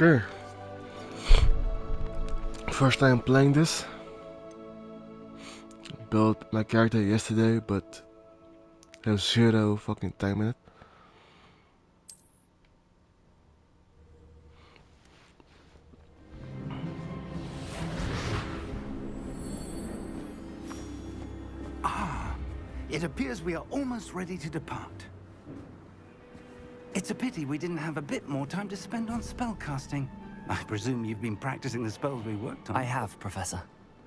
Okay. First time playing this. Built my character yesterday, but have zero fucking time in it. It appears we are almost ready to depart. It's a pity we didn't have a bit more time to spend on spellcasting. I presume you've been practicing the spells we worked on. I have, Professor.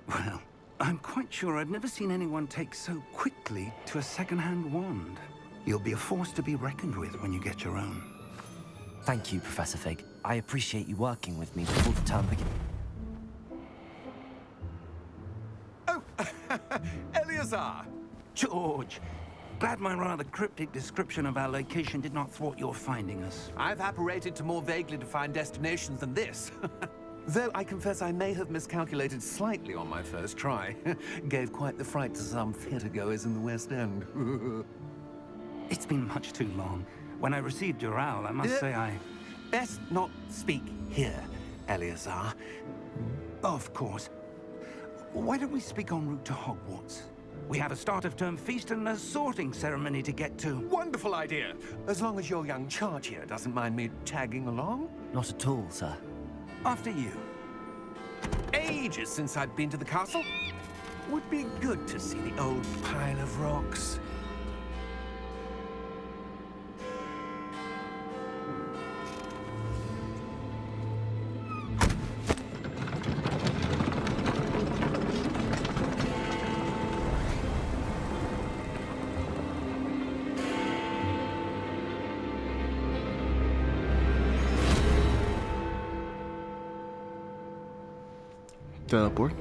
Well, I'm quite sure I've never seen anyone take so quickly to a second-hand wand. You'll be a force to be reckoned with when you get your own. Thank you, Professor Fig. I appreciate you working with me before the term begins. Oh, Eleazar! George, glad my rather cryptic description of our location did not thwart your finding us. I've apparated to more vaguely defined destinations than this. Though I confess I may have miscalculated slightly on my first try. Gave quite the fright to some theatergoers in the West End. It's been much too long. When I received your owl, I must say I... Best not speak here, Eleazar. Of course. Why don't we speak en route to Hogwarts? We have a start-of-term feast and a sorting ceremony to get to. Wonderful idea! As long as your young charge here doesn't mind me tagging along. Not at all, sir. After you. Ages since I'd been to the castle. Would be good to see the old pile of rocks. Teleport.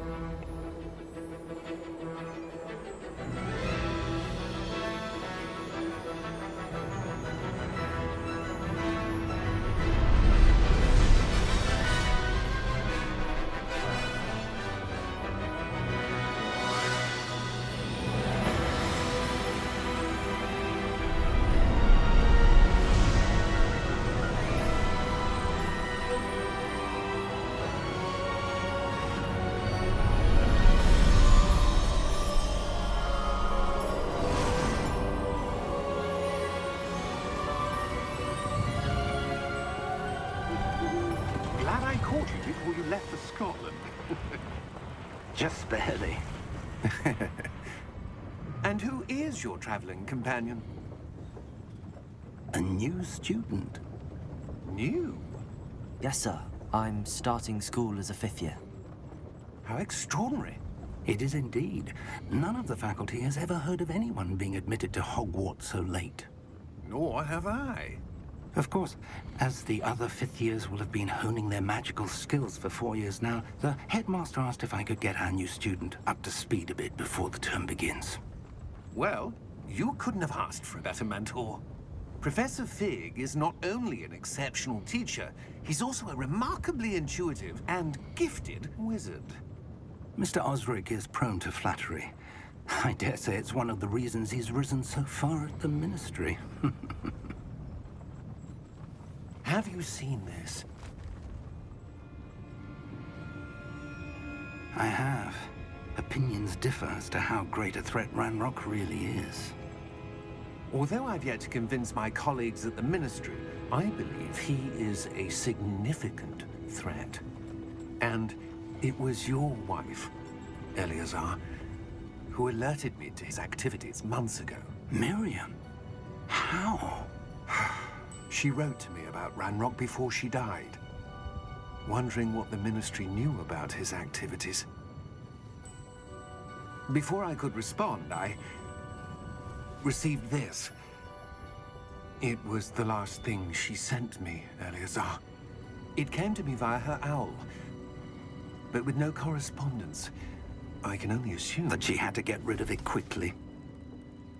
Glad I caught you before you left for Scotland. Just barely. And who is your traveling companion? A new student. New? Yes, sir. I'm starting school as a 5th year. How extraordinary. It is indeed. None of the faculty has ever heard of anyone being admitted to Hogwarts so late. Nor have I. Of course, as the other 5th years will have been honing their magical skills for 4 years now, the headmaster asked if I could get our new student up to speed a bit before the term begins. Well, you couldn't have asked for a better mentor. Professor Fig is not only an exceptional teacher, he's also a remarkably intuitive and gifted wizard. Mr. Osric is prone to flattery. I dare say it's one of the reasons he's risen so far at the Ministry. Have you seen this? I have. Opinions differ as to how great a threat Ranrock really is. Although I've yet to convince my colleagues at the Ministry, I believe he is a significant threat. And it was your wife, Eleazar, who alerted me to his activities months ago. Miriam? How? She wrote to me about Ranrock before she died, wondering what the Ministry knew about his activities. Before I could respond, I received this. It was the last thing she sent me, Eleazar. It came to me via her owl, but with no correspondence. I can only assume That she had to get rid of it quickly,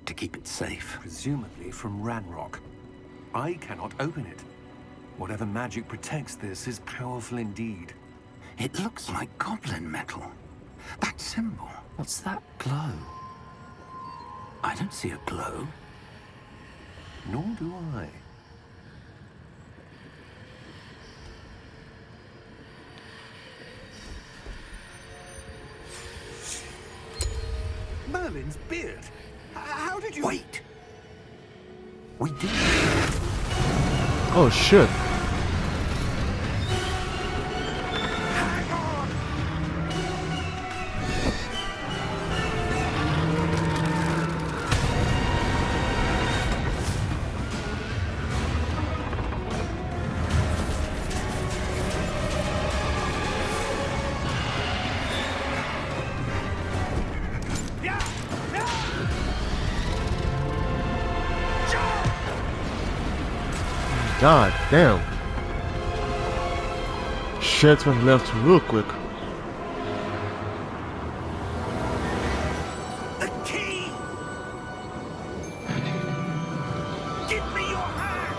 to keep it safe. presumably from Ranrock. I cannot open it. Whatever magic protects this is powerful indeed. It looks like goblin metal. That symbol. What's that glow? I don't see a glow. Nor do I. Merlin's beard. How did you... Wait! We did. Oh shit. Hang on! Yeah! Yeah! Jump! God damn. Shit went left real quick. The key! Give me your hand!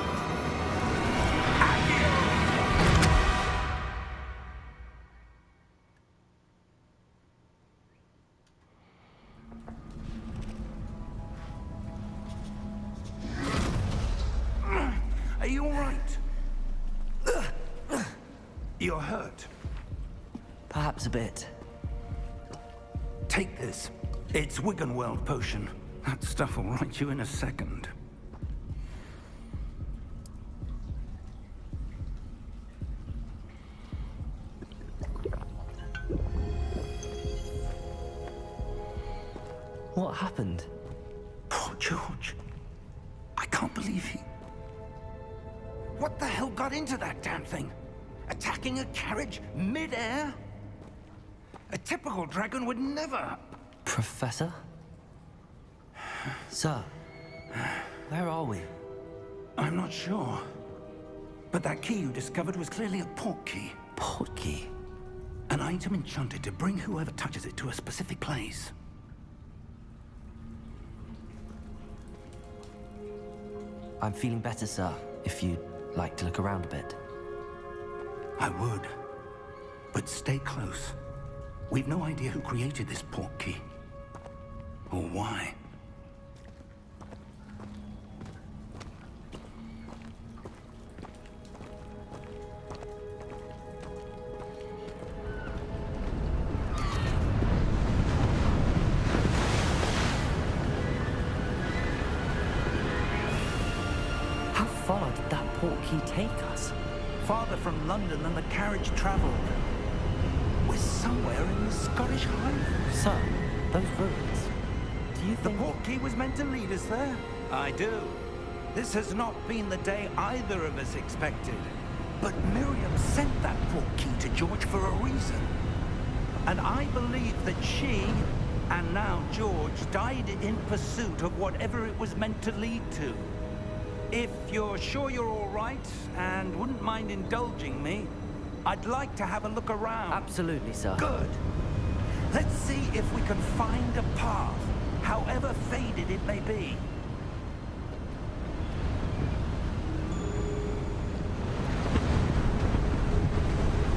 Are you all right? You're hurt. Perhaps a bit. Take this. It's Wiggenweld potion. That stuff will right you in a second. What happened? Poor George. I can't believe he... What the hell got into that damn thing? Attacking a carriage mid-air? A typical dragon would never... Professor? Sir, where are we? I'm not sure. But that key you discovered was clearly a port key. Port key? An item enchanted to bring whoever touches it to a specific place. I'm feeling better, sir, if you'd like to look around a bit. I would. But stay close. We've no idea who created this port key. Or why. How far did that port key take us? Farther from London than the carriage traveled. We're somewhere in the Scottish Highlands. Sir, those ruins. Do you The think... port key was meant to lead us there? I do. This has not been the day either of us expected. But Miriam sent that port key to George for a reason. And I believe that she, and now George, died in pursuit of whatever it was meant to lead to. If you're sure you're all right, and wouldn't mind indulging me, I'd like to have a look around. Absolutely, sir. Good. Let's see if we can find a path, however faded it may be.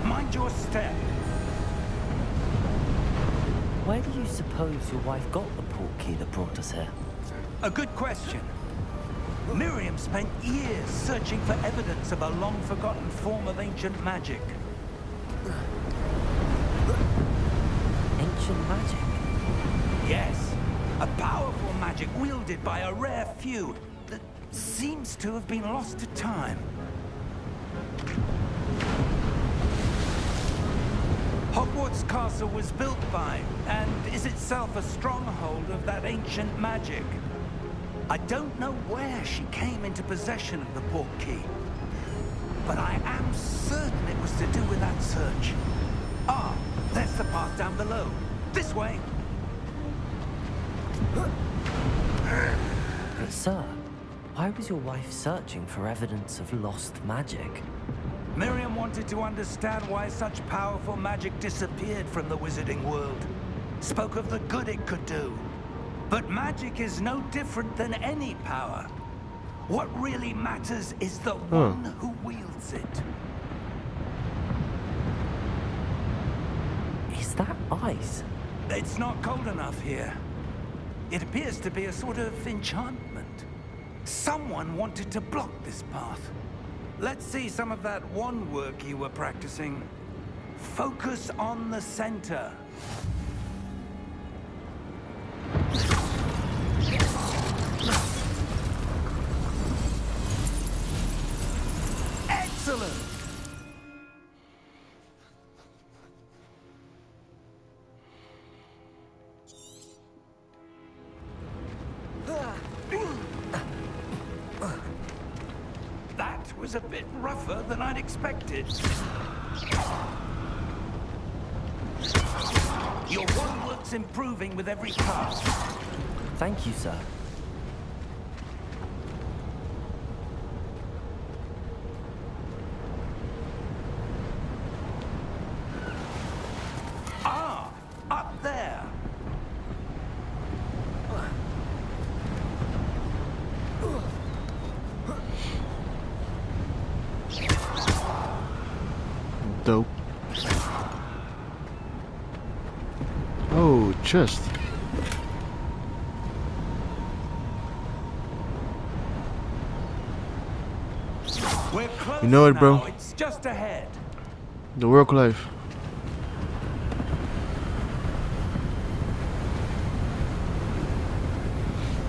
Mind your step. Where do you suppose your wife got the port key that brought us here? A good question. Miriam spent years searching for evidence of a long-forgotten form of ancient magic. Ancient magic? Yes, a powerful magic wielded by a rare few that seems to have been lost to time. Hogwarts Castle was built by, and is itself a stronghold of that ancient magic. I don't know where she came into possession of the port key, but I am certain it was to do with that search. Ah, there's the path down below. This way. But sir, why was your wife searching for evidence of lost magic? Miriam wanted to understand why such powerful magic disappeared from the wizarding world. Spoke of the good it could do. But magic is no different than any power. What really matters is the one who wields it. Is that ice? It's not cold enough here. It appears to be a sort of enchantment. Someone wanted to block this path. Let's see some of that wand work you were practicing. Focus on the center. Excellent! That was a bit rougher than I'd expected. Your one work's improving with every pass. Thank you, sir. Ah, up there. Dope. Oh, chest. We're close You know it, bro. now. It's just ahead. The work life.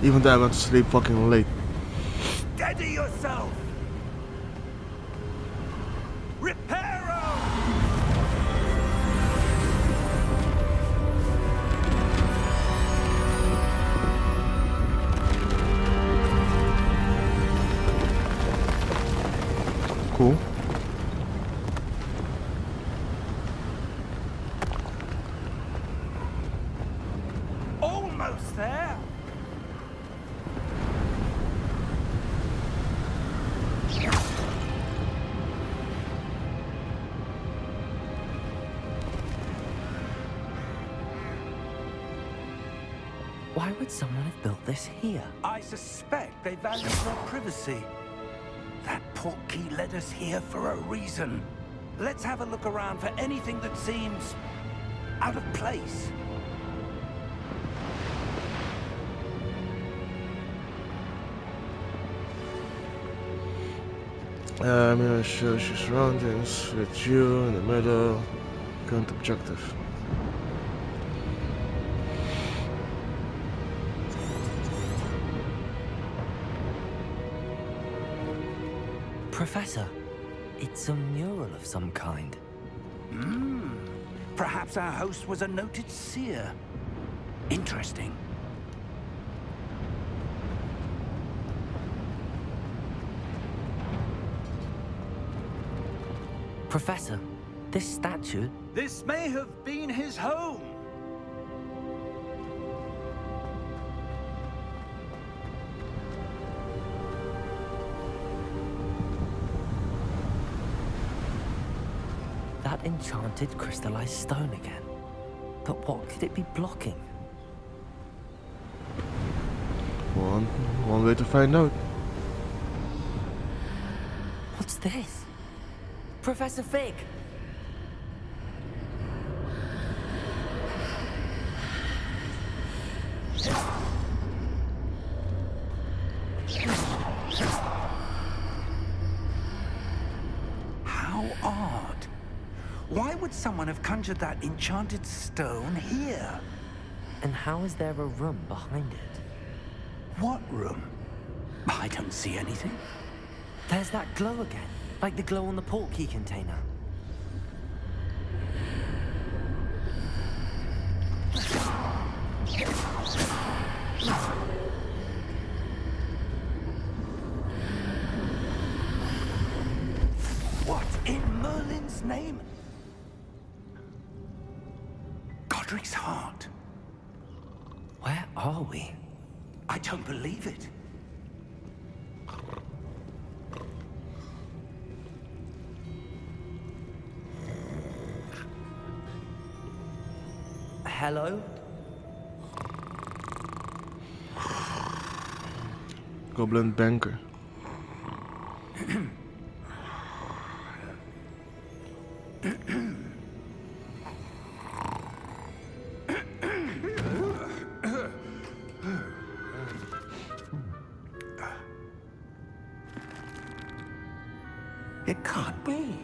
Even though I went to sleep fucking late. Steady yourself. Reparo! Cool. Almost there. Why would someone have built this here? I suspect they value their privacy. That portkey led us here for a reason. Let's have a look around for anything that seems out of place. I'm gonna show you surroundings with you in the middle. Current objective. Professor, it's a mural of some kind. Perhaps our host was a noted seer. Interesting. Professor, this statue... This may have been his home. That enchanted crystallized stone again. But what could it be blocking? One way to find out. What's this? Professor Fig! How odd. Why would someone have conjured that enchanted stone here? And how is there a room behind it? What room? I don't see anything. There's that glow again, like the glow on the portkey container. What in Merlin's name? Godric's heart. Where are we? I don't believe it. Hello? Goblin banker. It can't be.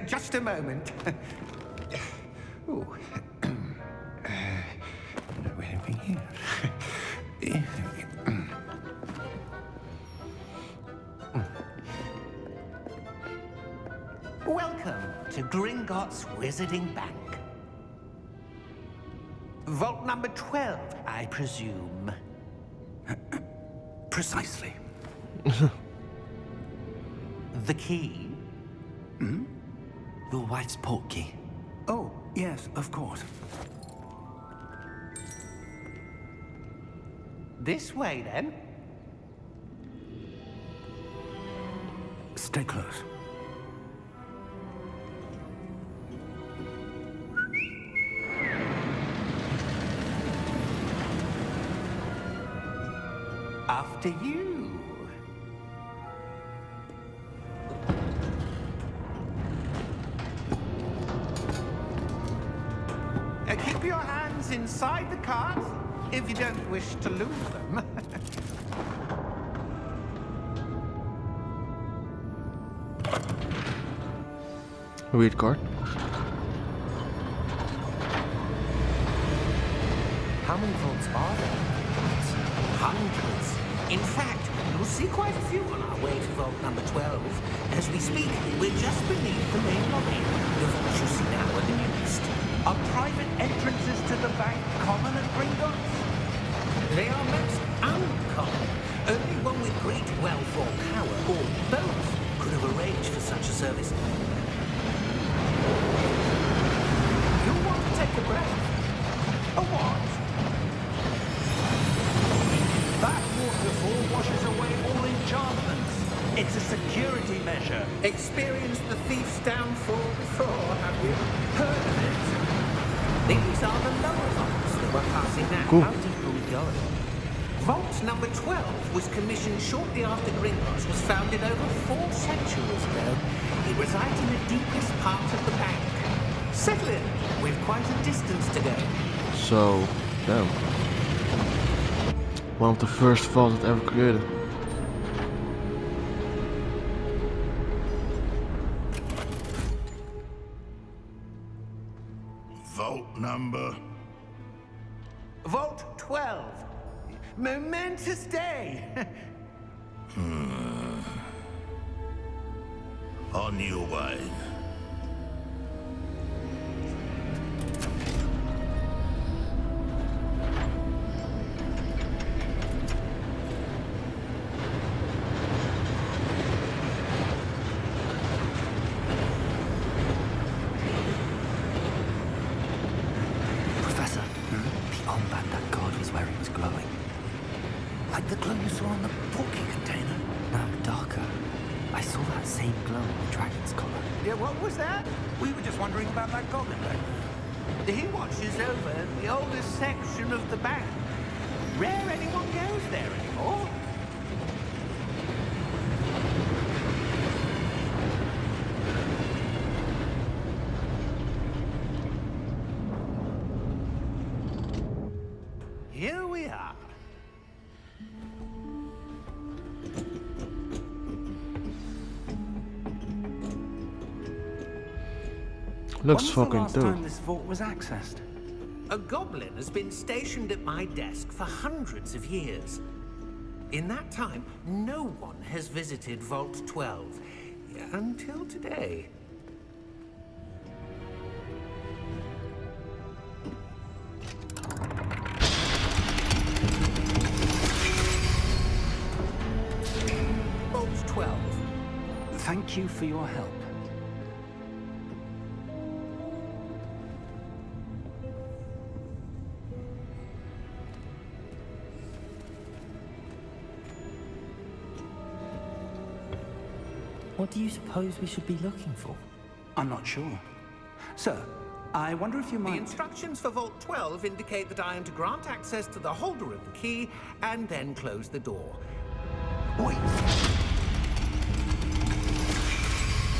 Just a moment. Ooh. Anything here? Welcome to Gringotts Wizarding Bank. Vault number 12, I presume. Precisely. The key? Your wife's portkey. Oh, yes, of course. This way, then. Stay close. After you. Keep your hands inside the cart if you don't wish to lose them. Weird card. How many vaults are there? Hundreds. In fact, you'll see quite a few on our way to vault number 12. As we speak, we're just beneath the main lobby. The vaults you see now are the newest. Are private entrances to the bank common at Gringotts? They are most uncommon. Only one with great wealth or power, or both, could have arranged for such a service. You'll want to take a breath. A what? That waterfall washes away all enchantments. It's a security measure. Experienced the thief's downfall before, have you? Heard of it? These are the lower vaults that we're passing now. Cool. How deep are we going? Vault number 12 was commissioned shortly after Gringotts was founded over 4 centuries ago. It resides in the deepest part of the bank. Settle in. We've quite a distance to go. So, damn. One of the first vaults ever created. Vault number. Vault 12. Momentous day. On your way. Professor, the armband that guard was wearing was glowing. Like the glow you saw on the porky container. No, darker. I saw that same glow on the dragon's collar. Yeah, what was that? We were just wondering about that goblin back there. He watches over the oldest section of the bank. Rare anyone goes there anymore. Here we are. Looks When was the fucking last dope. time this vault was accessed? A goblin has been stationed at my desk for hundreds of years. In that time, no one has visited Vault 12 until today. Vault 12. Thank you for your help. What do you suppose we should be looking for? I'm not sure. Sir, I wonder if you The might... instructions for Vault 12 indicate that I am to grant access to the holder of the key and then close the door. Wait.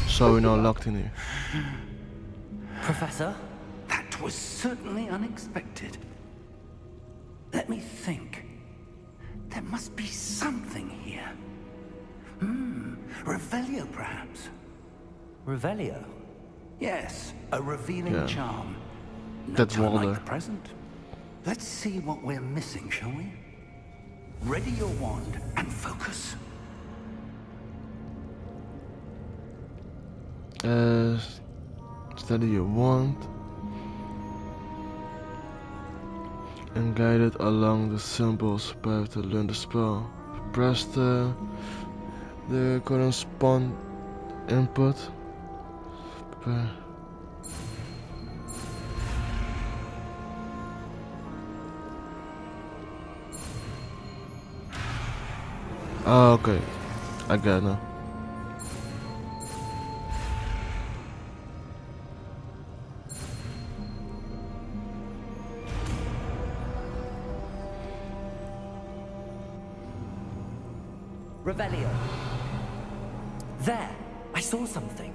So we're now locked in here. Professor? That was certainly unexpected. Let me think. There must be something here. Revelio, perhaps? Revelio? Yes, a revealing Yeah. charm. No That's time Walder. like the present. Let's see what we're missing, shall we? Ready your wand and focus. Steady your wand and guide it along the symbols path to learn the spell. Press the corresponding input. Prepare. Oh, okay. I got it now. Revelio. There! I saw something.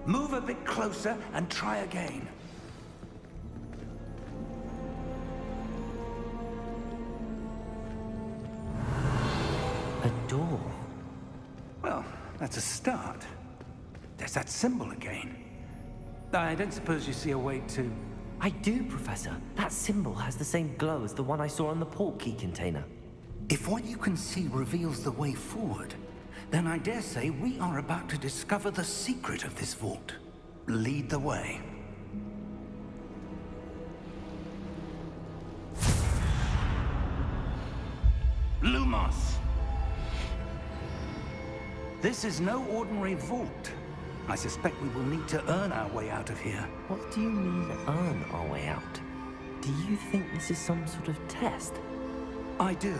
Move a bit closer and try again. A door. Well, that's a start. There's that symbol again. I don't suppose you see a way to... I do, Professor. That symbol has the same glow as the one I saw on the port key container. If what you can see reveals the way forward, then I dare say we are about to discover the secret of this vault. Lead the way. Lumos! This is no ordinary vault. I suspect we will need to earn our way out of here. What do you mean, earn our way out? Do you think this is some sort of test? I do.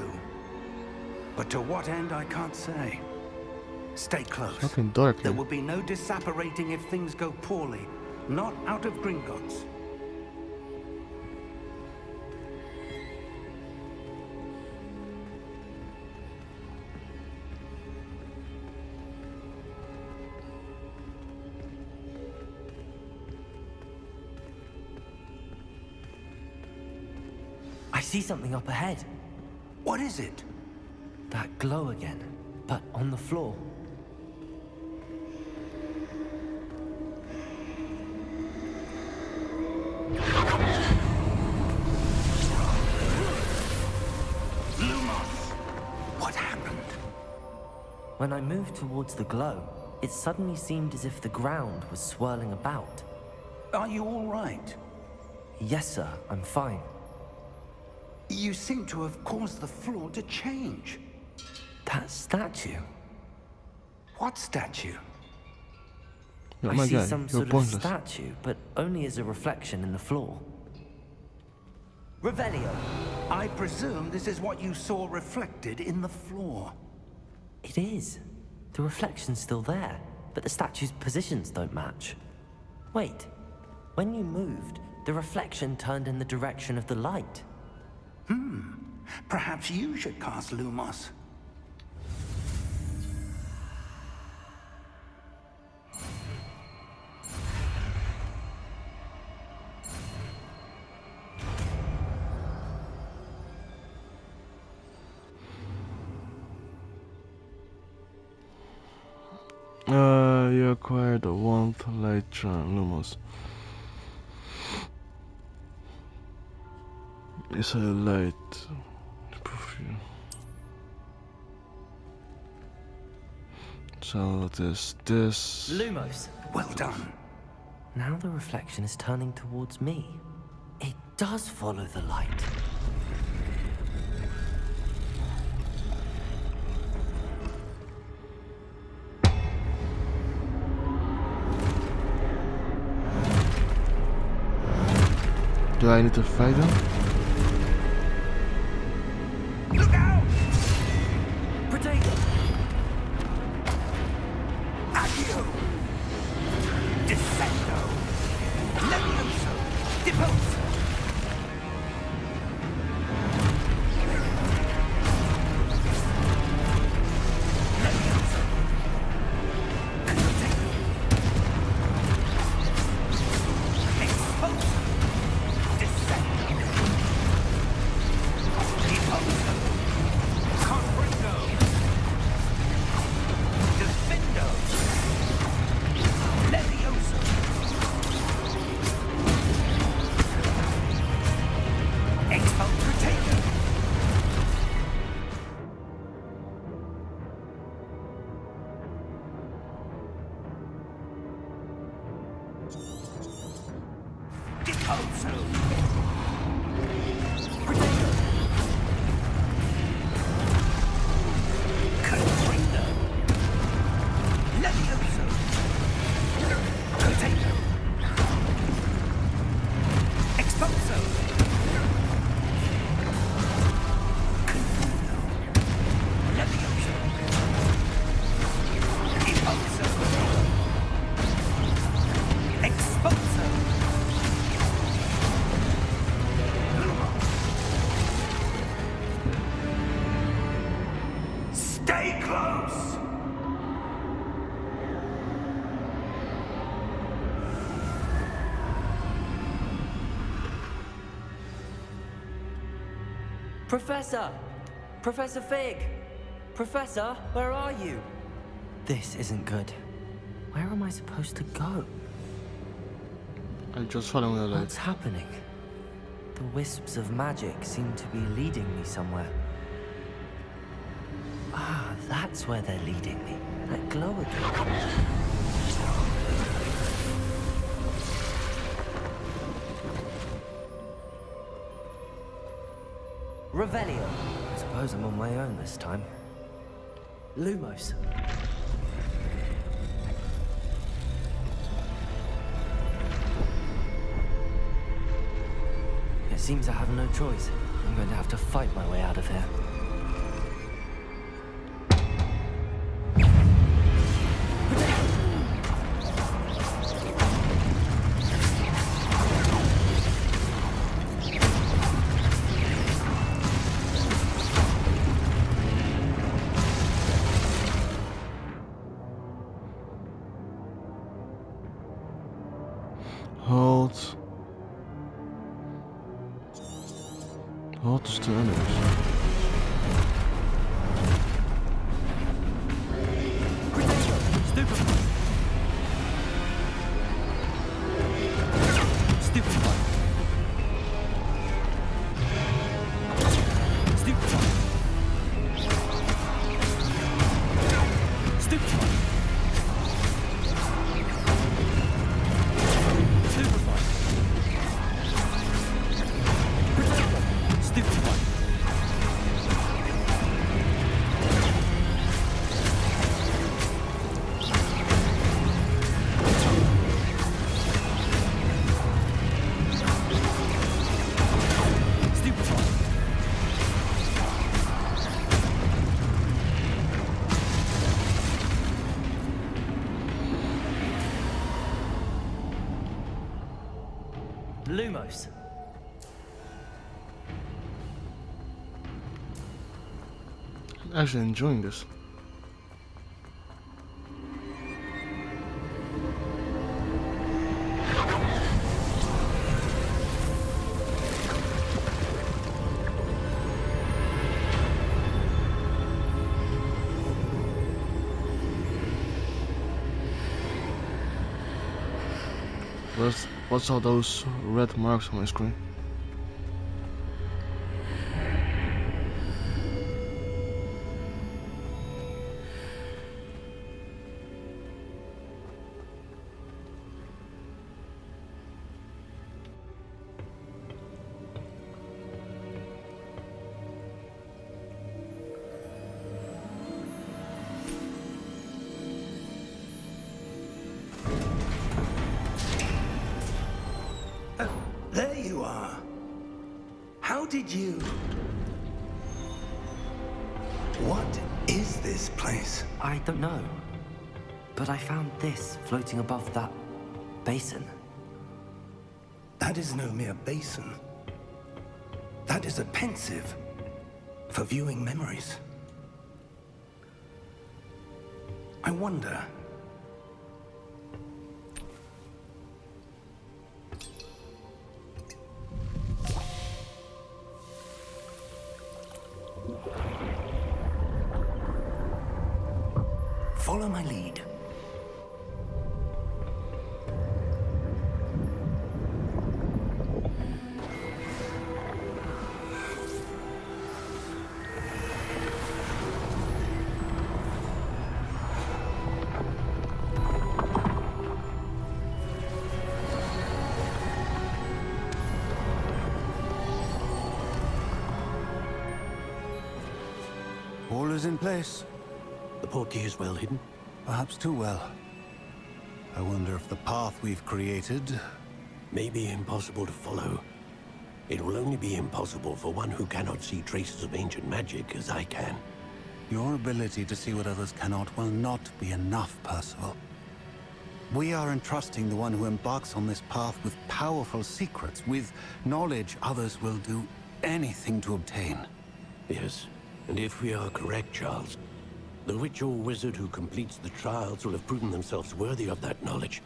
But to what end, I can't say. Stay close. Fucking dark There here. will be no disapparating if things go poorly. Not out of Gringotts. I see something up ahead. What is it? That glow again, but on the floor. Lumos! What happened? When I moved towards the glow, it suddenly seemed as if the ground was swirling about. Are you all right? Yes, sir, I'm fine. You seem to have caused the floor to change. That statue. What statue? Oh I my see god, some you're sort of pointless. statue, but only as a reflection in the floor. Revelio. I presume this is what you saw reflected in the floor. It is. The reflection's still there, but the statue's positions don't match. Wait. When you moved, the reflection turned in the direction of the light. Perhaps you should cast Lumos. You acquired a wand light charm, Lumos. It's a light. So this. Lumos. Well done. Now the reflection is turning towards me. It does follow the light. Do I need to fight them? Look out! Potato! Accio! Descendo! Levioso! Depose! Levioso! Expulso! Descendo! Disposo! Container! Levioso! Container! Exposo! Confundo! Levioso! Disposo! Exposo! Stay close! Professor! Professor Fig! Professor, where are you? This isn't good. Where am I supposed to go? I just following the light. What's happening? The wisps of magic seem to be leading me somewhere. Ah, that's where they're leading me. That glow again. Revelio. I suppose I'm on my own this time. Lumos. It seems I have no choice. I'm going to have to fight my way out of here. Hold. Hold the enemies. Lumos. I'm actually enjoying this. What's all those red marks on my screen? There you are. How did you... What is this place? I don't know. But I found this floating above that basin. That is no mere basin. That is a pensive for viewing memories. I wonder... Follow my lead. All is in place. The portkey is well hidden. Perhaps too well. I wonder if the path we've created... May be impossible to follow. It will only be impossible for one who cannot see traces of ancient magic as I can. Your ability to see what others cannot will not be enough, Percival. We are entrusting the one who embarks on this path with powerful secrets, with knowledge others will do anything to obtain. Yes, and if we are correct, Charles, the witch or wizard who completes the trials will have proven themselves worthy of that knowledge,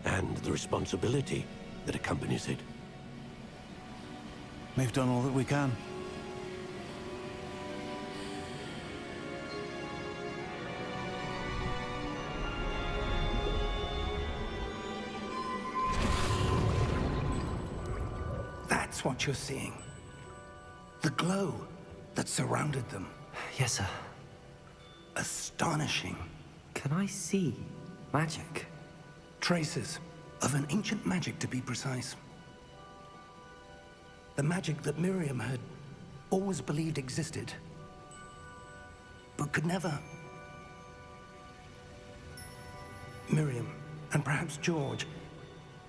and the responsibility that accompanies it. We've done all that we can. That's what you're seeing. The glow that surrounded them. Yes, sir. Astonishing. Can I see magic? Traces of an ancient magic, to be precise. The magic that Miriam had always believed existed, but could never. Miriam, and perhaps George,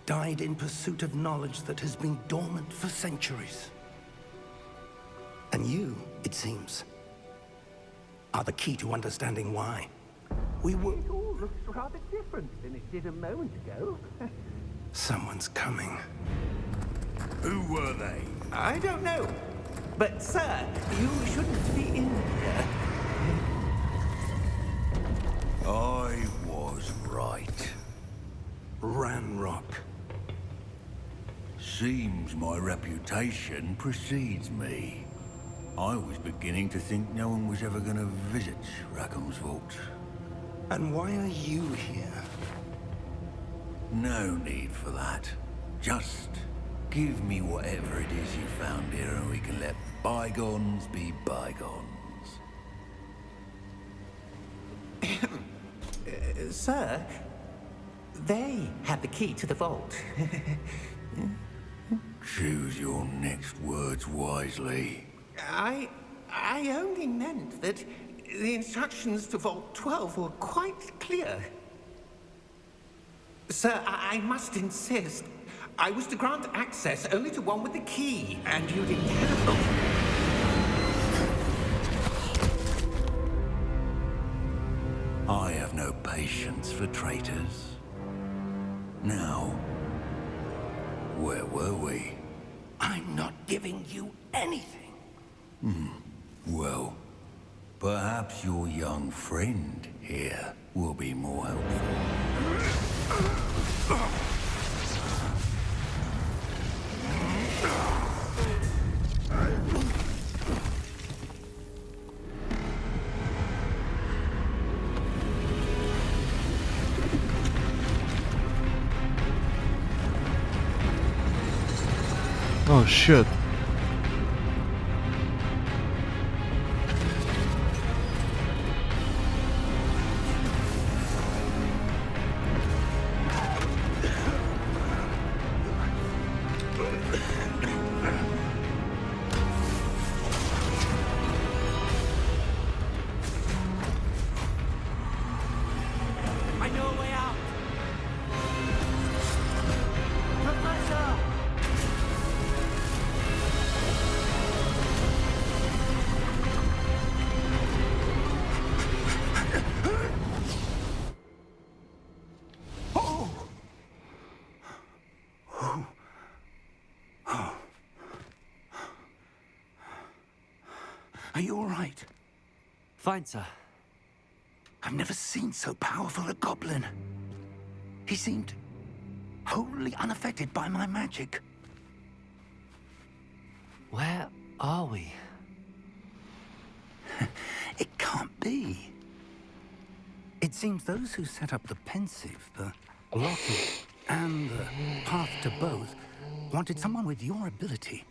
died in pursuit of knowledge that has been dormant for centuries. And you, it seems, are the key to understanding why. We were... It all looks rather different than it did a moment ago. Someone's coming. Who were they? I don't know. But, sir, you shouldn't be in here. I was right. Ranrock. Seems my reputation precedes me. I was beginning to think no one was ever going to visit Rackham's vault. And why are you here? No need for that. Just give me whatever it is you found here and we can let bygones be bygones. Sir, they had the key to the vault. Choose your next words wisely. I only meant that the instructions to Vault 12 were quite clear. Sir, I must insist. I was to grant access only to one with the key, and you didn't have. I have no patience for traitors. Now, where were we? I'm not giving you anything. Well, perhaps your young friend here will be more helpful. Oh shit. I know a way out. Professor! Are you all right? Fine, sir. I've never seen so powerful a goblin. He seemed wholly unaffected by my magic. Where are we? It can't be. It seems those who set up the pensive, the locket, and the path to both wanted someone with your ability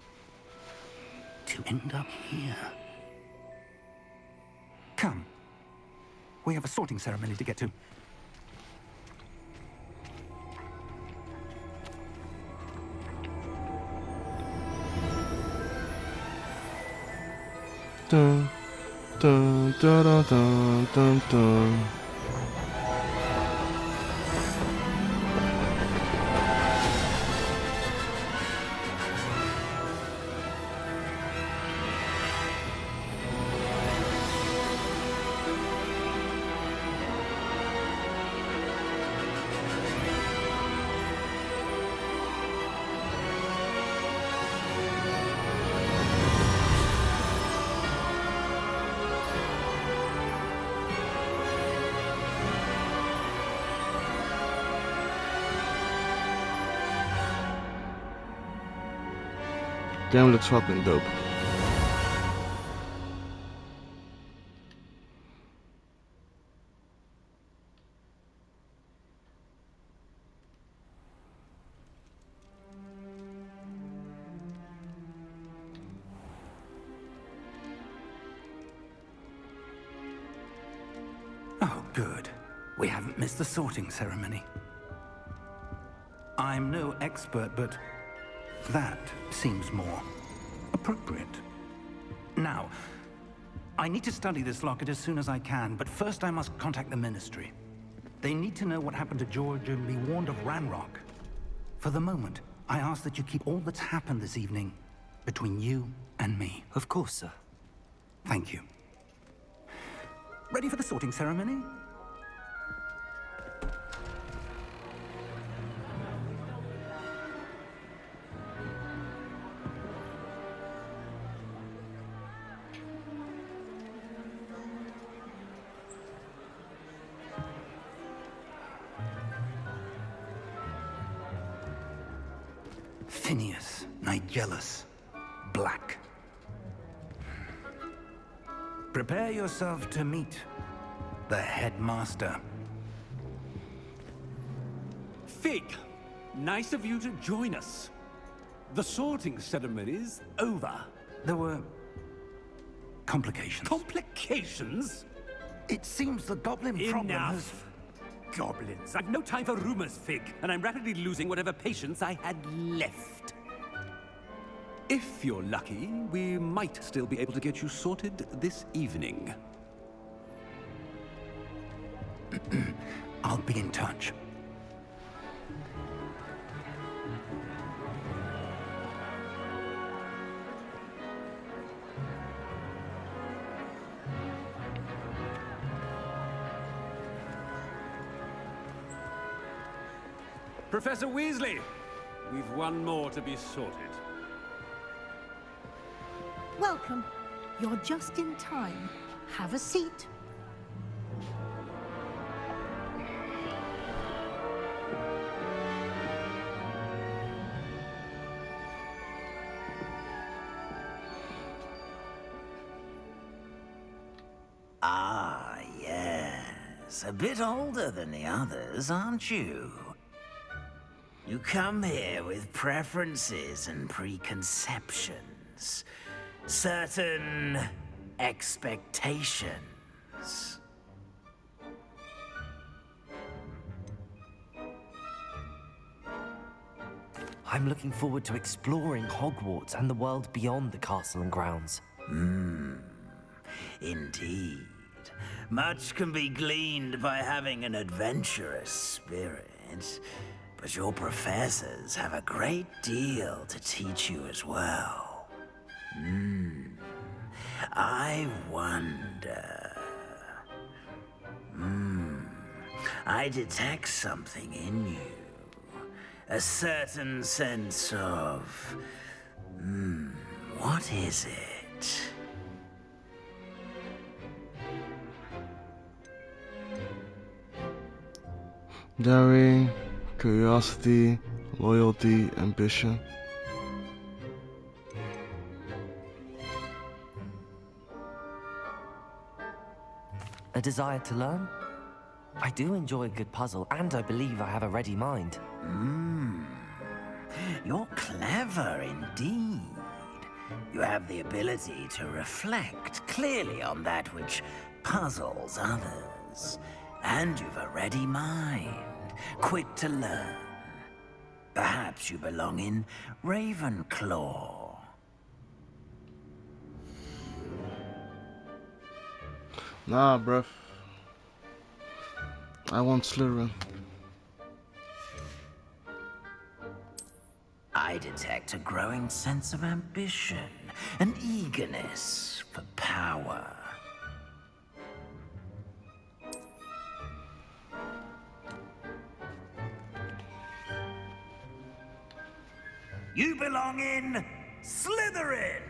to end up here. Come. We have a sorting ceremony to get to. Dun, Dun, dun, dun, dun, dun, dun. Game looks fucking dope. Oh, good. We haven't missed the sorting ceremony. I'm no expert, but that seems more appropriate. Now, I need to study this locket as soon as I can, but first I must contact the Ministry. They need to know what happened to George and be warned of Ranrock. For the moment, I ask that you keep all that's happened this evening between you and me. Of course, sir. Thank you. Ready for the sorting ceremony? Phineas, Nigellus, Black. Prepare yourself to meet the headmaster. Fig, nice of you to join us. The sorting ceremony's over. There were complications. Complications? It seems the goblin problem has... Enough. Goblins. I've no time for rumors, Fig, and I'm rapidly losing whatever patience I had left. If you're lucky, we might still be able to get you sorted this evening. I'll be in touch. Professor Weasley, we've one more to be sorted. Welcome. You're just in time. Have a seat. Ah, yes. A bit older than the others, aren't you? You come here with preferences and preconceptions. Certain expectations. I'm looking forward to exploring Hogwarts and the world beyond the castle and grounds. Indeed. Much can be gleaned by having an adventurous spirit, but your professors have a great deal to teach you as well. I wonder... I detect something in you. A certain sense of... what is it? Daring, curiosity, loyalty, ambition. A desire to learn? I do enjoy a good puzzle, and I believe I have a ready mind. You're clever indeed. You have the ability to reflect clearly on that which puzzles others. And you've a ready mind, quick to learn. Perhaps you belong in Ravenclaw. Nah, bruv. I want Slytherin. I detect a growing sense of ambition, an eagerness for power. You belong in Slytherin!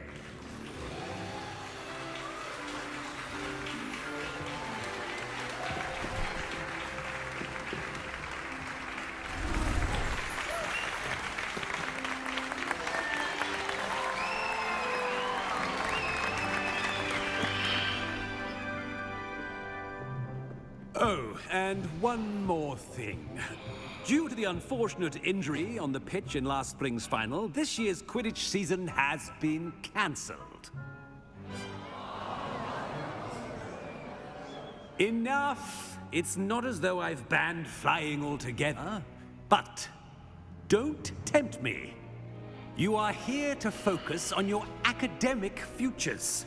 Oh, and one more thing. Due to the unfortunate injury on the pitch in last spring's final, this year's Quidditch season has been cancelled. Enough! It's not as though I've banned flying altogether. But don't tempt me. You are here to focus on your academic futures.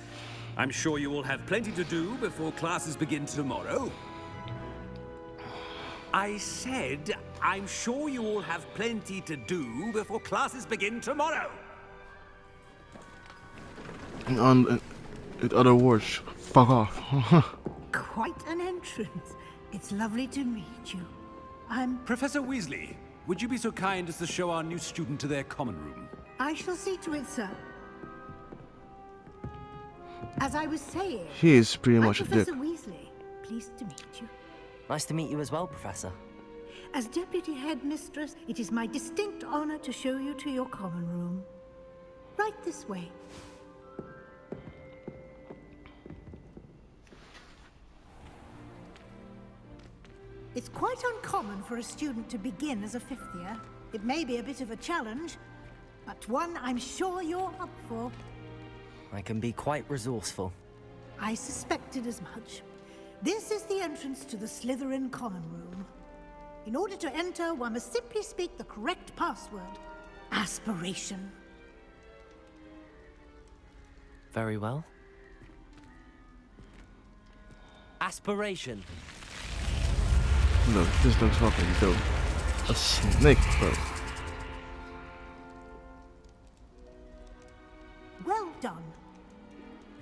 I'm sure you will have plenty to do before classes begin tomorrow. I said, I'm sure you all have plenty to do before classes begin tomorrow. In other words, fuck off. Quite an entrance. It's lovely to meet you. I'm... Professor Weasley, would you be so kind as to show our new student to their common room? I shall see to it, sir. As I was saying... He is pretty much a dick. Professor Weasley. Pleased to meet you. Nice to meet you as well, Professor. As Deputy Headmistress, it is my distinct honor to show you to your common room. Right this way. It's quite uncommon for a student to begin as a fifth year. It may be a bit of a challenge, but one I'm sure you're up for. I can be quite resourceful. I suspected as much. This is the entrance to the Slytherin common room. In order to enter, one must simply speak the correct password. Aspiration. Very well. Aspiration. Look, this looks fucking dope. A snake, bro. Well done.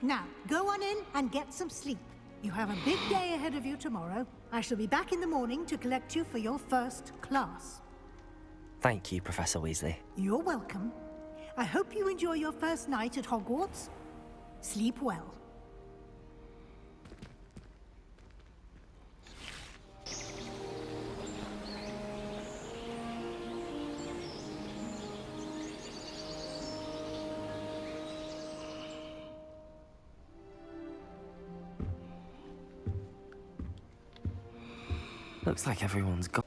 Now, go on in and get some sleep. You have a big day ahead of you tomorrow. I shall be back in the morning to collect you for your first class. Thank you, Professor Weasley. You're welcome. I hope you enjoy your first night at Hogwarts. Sleep well. Looks like everyone's gone.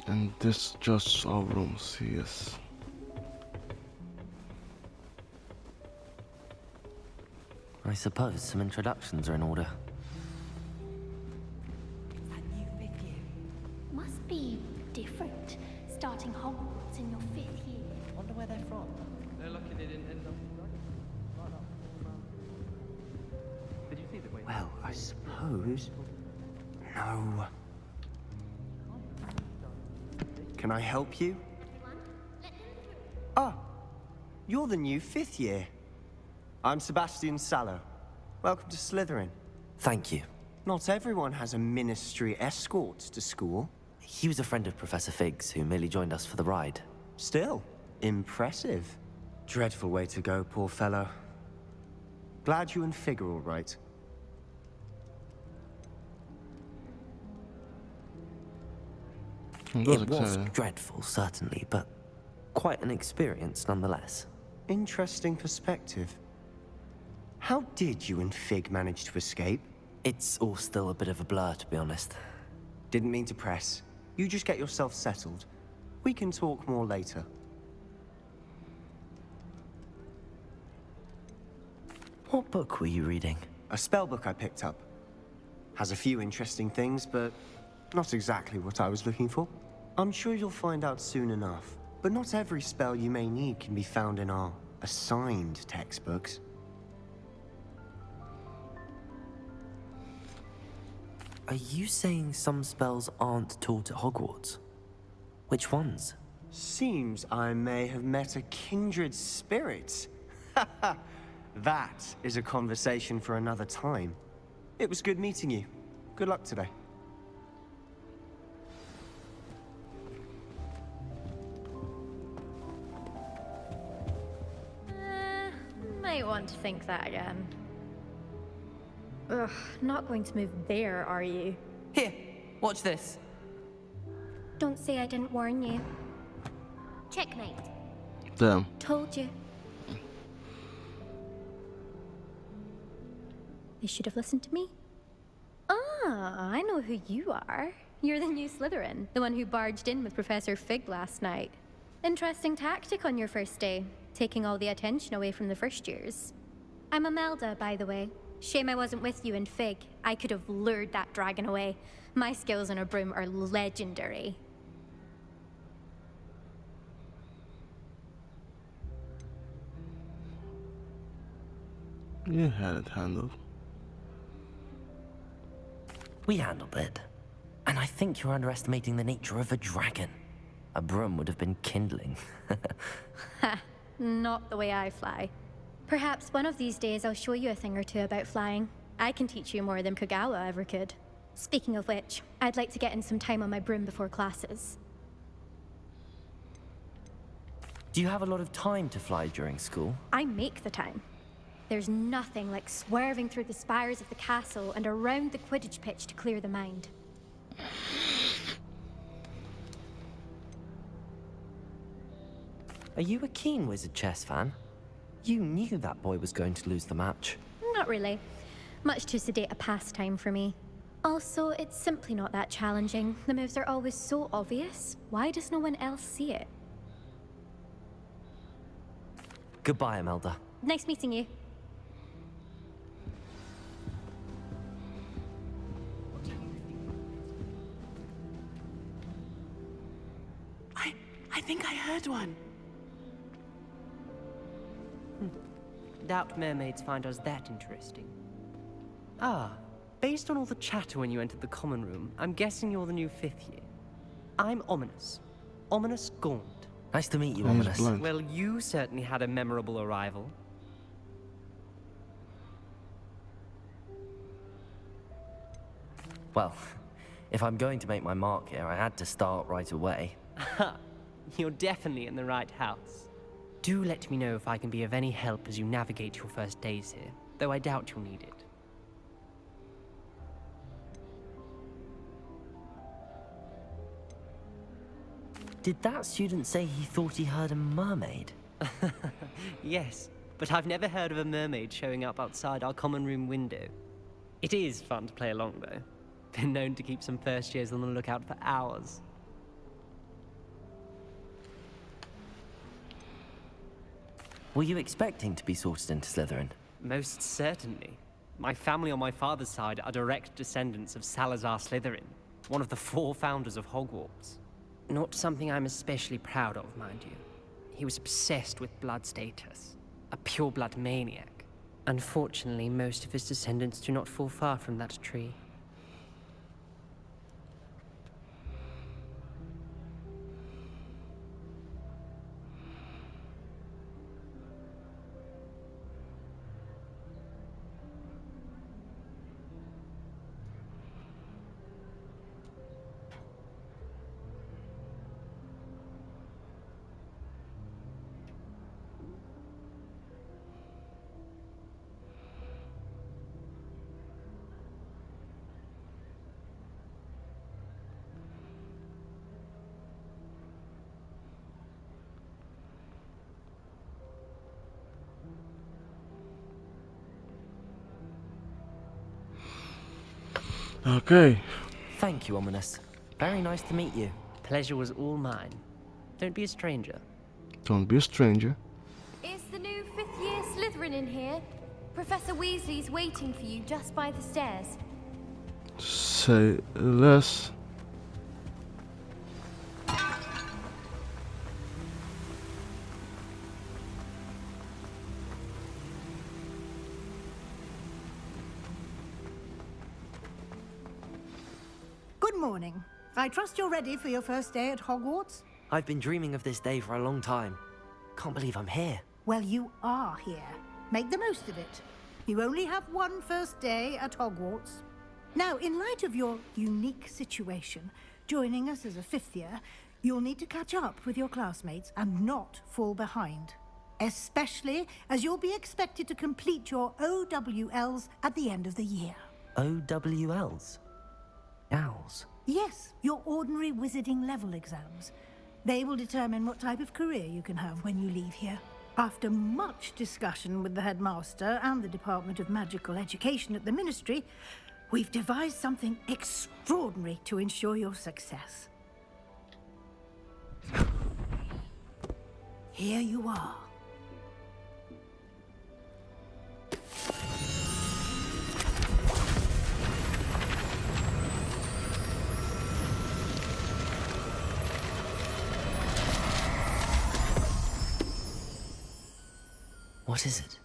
And this just our rooms, yes. I suppose some introductions are in order. Must be different, starting Hogwarts in your 5th year. Wonder where they're from. They're lucky they didn't end up right up. Did you see the way? Well, I suppose. No. Can I help you? Ah, you're the new 5th year. I'm Sebastian Sallow. Welcome to Slytherin. Thank you. Not everyone has a ministry escort to school. He was a friend of Professor Figgs, who merely joined us for the ride. Still, impressive. Dreadful way to go, poor fellow. Glad you and Fig are all right. It was dreadful, certainly, but quite an experience nonetheless. Interesting perspective. How did you and Fig manage to escape? It's all still a bit of a blur, to be honest. Didn't mean to press. You just get yourself settled. We can talk more later. What book were you reading? a spellbook I picked up. Has a few interesting things, but not exactly what I was looking for. I'm sure you'll find out soon enough. But not every spell you may need can be found in our assigned textbooks. Are you saying some spells aren't taught at Hogwarts? Which ones? Seems I may have met a kindred spirit. That is a conversation for another time. It was good meeting you. Good luck today. Might want to think that again. Ugh, not going to move there, are you? Here, watch this. Don't say I didn't warn you. Checkmate. Damn. Told you. They should have listened to me. Ah, I know who you are. You're the new Slytherin, the one who barged in with Professor Fig last night. Interesting tactic on your first day, taking all the attention away from the first years. I'm Imelda, by the way. Shame I wasn't with you in Fig. I could have lured that dragon away. My skills on a broom are legendary. You had it handled. We handled it. And I think you're underestimating the nature of a dragon. A broom would have been kindling. Ha, not the way I fly. Perhaps one of these days I'll show you a thing or two about flying. I can teach you more than Kogawa ever could. Speaking of which, I'd like to get in some time on my broom before classes. Do you have a lot of time to fly during school? I make the time. There's nothing like swerving through the spires of the castle and around the Quidditch pitch to clear the mind. Are you a keen Wizard chess fan? You knew that boy was going to lose the match. Not really. Much too sedate a pastime for me. Also, it's simply not that challenging. The moves are always so obvious. Why does no one else see it? Goodbye, Imelda. Nice meeting you. I think I heard one. Doubt mermaids find us that interesting. Ah, based on all the chatter when you entered the common room, I'm guessing you're the new 5th year. I'm Ominous. Ominous Gaunt. Nice to meet you, Ominous. Well, you certainly had a memorable arrival. Well, if I'm going to make my mark here, I had to start right away. Ha! You're definitely in the right house. Do let me know if I can be of any help as you navigate your first days here, though I doubt you'll need it. Did that student say he thought he heard a mermaid? Yes, but I've never heard of a mermaid showing up outside our common room window. It is fun to play along, though. Been known to keep some first years on the lookout for hours. Were you expecting to be sorted into Slytherin? Most certainly. My family on my father's side are direct descendants of Salazar Slytherin, one of the 4 founders of Hogwarts. Not something I'm especially proud of, mind you. He was obsessed with blood status, a pure-blood maniac. Unfortunately, most of his descendants do not fall far from that tree. Okay. Thank you, Ominous. Very nice to meet you. Pleasure was all mine. Don't be a stranger. Don't be a stranger. Is the new 5th year Slytherin in here? Professor Weasley's waiting for you just by the stairs. Say less. Good morning. I trust you're ready for your first day at Hogwarts? I've been dreaming of this day for a long time. Can't believe I'm here. Well, you are here. Make the most of it. You only have one first day at Hogwarts. Now, in light of your unique situation, joining us as a fifth year, you'll need to catch up with your classmates and not fall behind. Especially as you'll be expected to complete your OWLs at the end of the year. OWLs? Owls? Yes, your ordinary wizarding level exams. They will determine what type of career you can have when you leave here. After much discussion with the headmaster and the Department of Magical Education at the Ministry, we've devised something extraordinary to ensure your success. Here you are. What is it?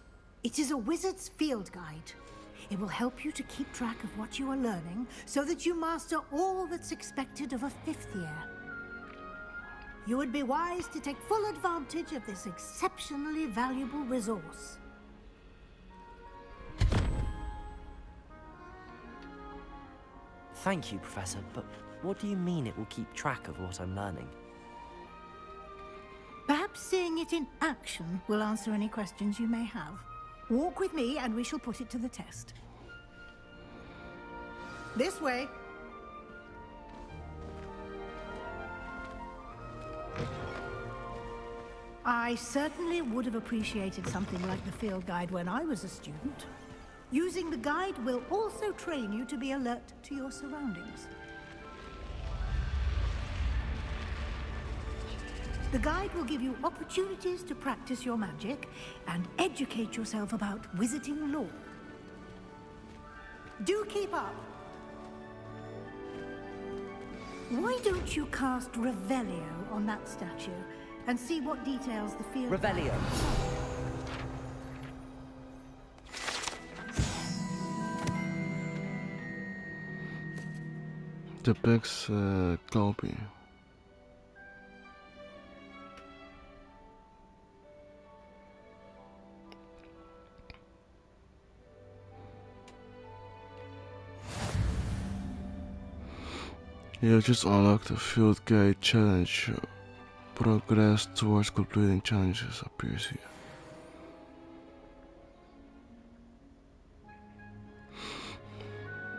It is a wizard's field guide. It will help you to keep track of what you are learning so that you master all that's expected of a fifth year. You would be wise to take full advantage of this exceptionally valuable resource. Thank you, Professor, but what do you mean it will keep track of what I'm learning? Perhaps seeing it in action will answer any questions you may have. Walk with me and we shall put it to the test. This way. I certainly would have appreciated something like the field guide when I was a student. Using the guide will also train you to be alert to your surroundings. The guide will give you opportunities to practice your magic and educate yourself about wizarding lore. Do keep up! Why don't you cast Revelio on that statue and see what details the field... Revelio! Depicts copy. You have just unlocked the Field Guide Challenge. Progress towards completing challenges appears here.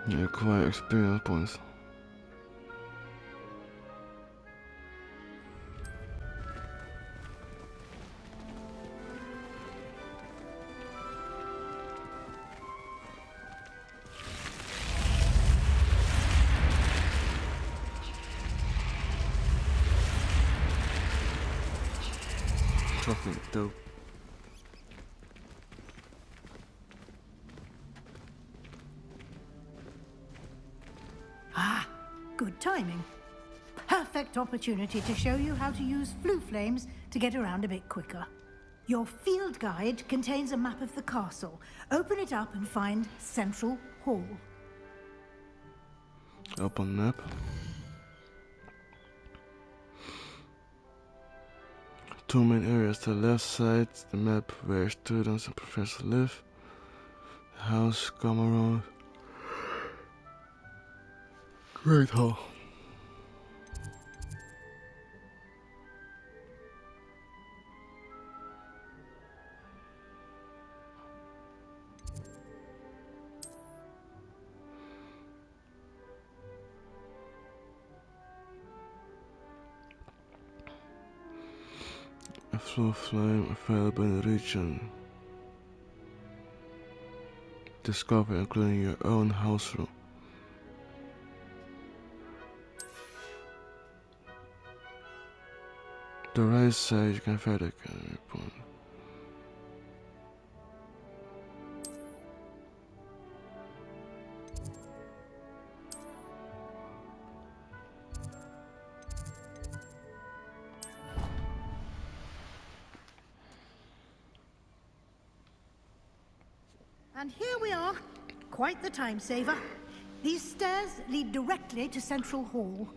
You acquire experience points. Fucking dope. Ah, good timing. Perfect opportunity to show you how to use flue flames to get around a bit quicker. Your field guide contains a map of the castle. Open it up and find Central Hall. Open map. Two main areas. To the left side, the map where students and professors live. The house, common room. Great Hall. A flue flame available in the region. Discover including your own house room. The right side you can verder report. And here we are. Quite the time saver. These stairs lead directly to Central Hall.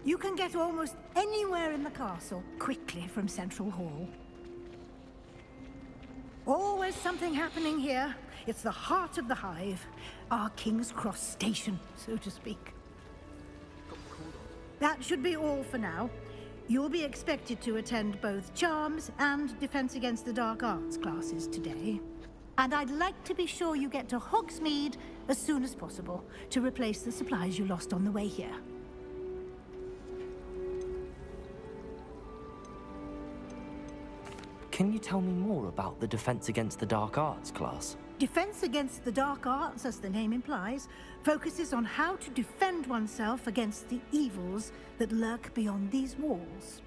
You can get almost anywhere in the castle quickly from Central Hall. Always something happening here. It's the heart of the Hive. Our King's Cross station, so to speak. That should be all for now. You'll be expected to attend both Charms and Defense Against the Dark Arts classes today. And I'd like to be sure you get to Hogsmeade as soon as possible to replace the supplies you lost on the way here. Can you tell me more about the Defense Against the Dark Arts class? Defense Against the Dark Arts, as the name implies, focuses on how to defend oneself against the evils that lurk beyond these walls.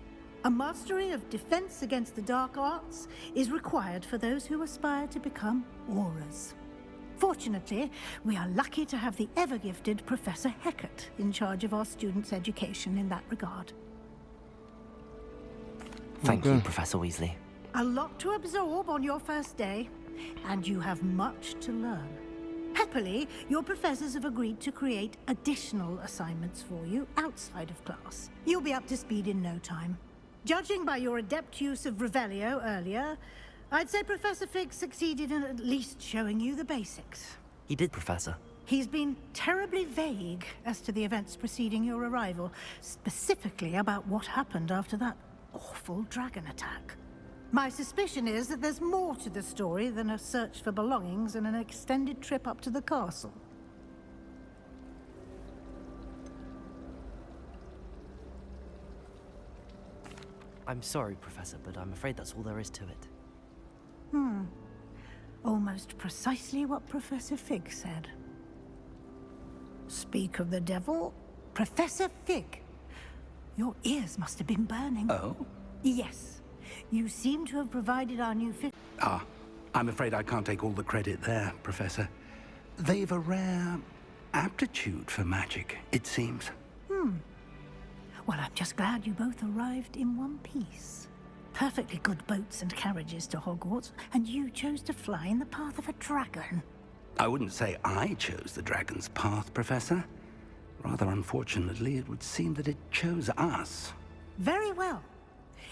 A mastery of Defense Against the Dark Arts is required for those who aspire to become Aurors. Fortunately, we are lucky to have the ever-gifted Professor Hecat in charge of our students' education in that regard. Thank you, Professor Weasley. A lot to absorb on your first day, and you have much to learn. Happily, your professors have agreed to create additional assignments for you outside of class. You'll be up to speed in no time. Judging by your adept use of Revelio earlier, I'd say Professor Fig succeeded in at least showing you the basics. He did, Professor. He's been terribly vague as to the events preceding your arrival, specifically about what happened after that awful dragon attack. My suspicion is that there's more to the story than a search for belongings and an extended trip up to the castle. I'm sorry, Professor, but I'm afraid that's all there is to it. Almost precisely what Professor Fig said. Speak of the devil, Professor Fig. Your ears must have been burning. Oh? Yes. You seem to have provided our new I'm afraid I can't take all the credit there, Professor. They've a rare aptitude for magic, it seems. Well, I'm just glad you both arrived in one piece. Perfectly good boats and carriages to Hogwarts, and you chose to fly in the path of a dragon. I wouldn't say I chose the dragon's path, Professor. Rather unfortunately, it would seem that it chose us. Very well.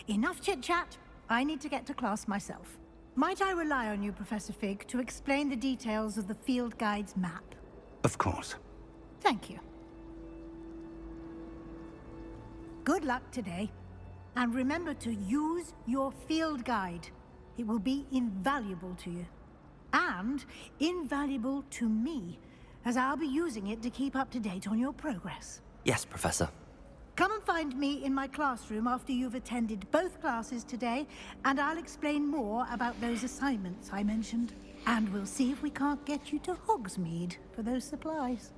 Enough chit-chat. I need to get to class myself. Might I rely on you, Professor Fig, to explain the details of the field guide's map? Of course. Thank you. Good luck today. And remember to use your field guide. It will be invaluable to you. And invaluable to me, as I'll be using it to keep up to date on your progress. Yes, Professor. Come and find me in my classroom after you've attended both classes today, and I'll explain more about those assignments I mentioned. And we'll see if we can't get you to Hogsmeade for those supplies.